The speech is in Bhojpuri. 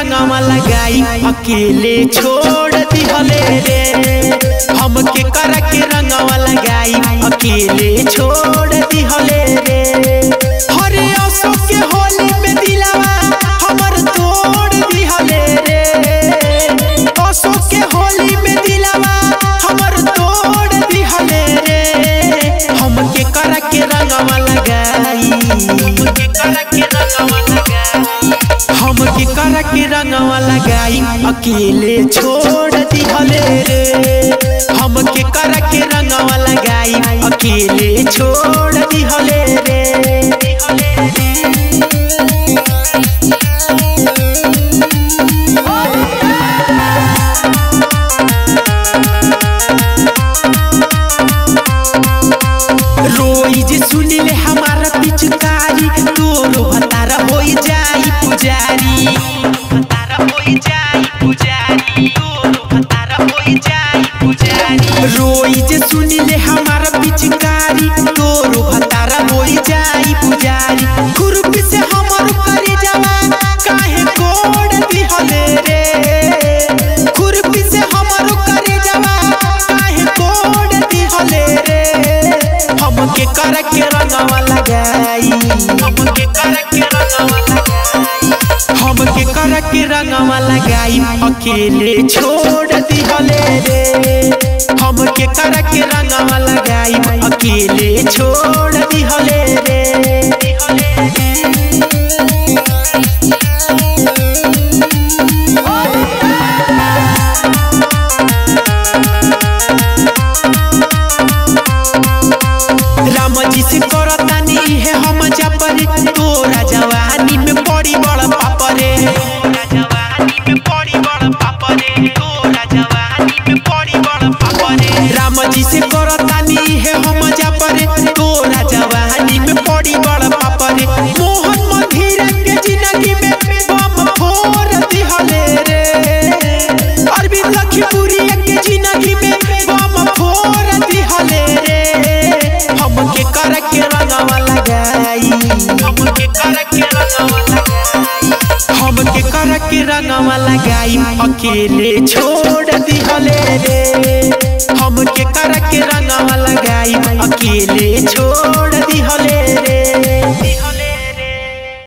रंगवा लगाई अकेले छोड़ दिहले रे। हमके कर के रंगवा लगाई अकेले छोड़ दिहले रे। हरे अशोक के होली में दिलवा हमर तोड़ दिहले रे। अशोक के होली में दिलवा हमर तोड़ दिहले रे। हमके कर के रंगवा लगाई हमके कर के रंगवा लगाई अकेले छोड़ दिहले रे। हमके कर के रंगवा लगाई अकेले छोड़ दिहले रे। रोई जे सुनिले हमारा पिचकारी तोरो भतारा होई जाई पुजारी। रोई जे सुनिले हमारा पिचकारी तोरो भतारा होई जाई पुजारी। खुरपी से हमर करे जावा काहे कोड़ दिहले रे। खुरपी से हमर करे जावा काहे कोड़ दिहले रे। हमके कर के रंगवा लगाई हमके कर के रंगवा लगाई अकेले छोड़ दिहले रे। हमके कर के रंगवा लगाई अकेले छोड़ दिहले रे। राम जी से करतानी है हम जापरे तोरा जवानी में पड़ी बड़ पापरे। राम जी से करतानी है हम जापरे तोरा जवानी में पड़ी बड़ पापरे। मोहन मंदिर के जिंदगी में बम फोड़ दिहले रे। अरविंद लखीपुरी के जिंदगी में बम फोड़ दिहले रे। हमके कर के रंगवा लगाई हमके कर के रंगवा लगाई अकेले छोड़ दिहले रे। हमके कर के रंगवा लगाई अकेले छोड़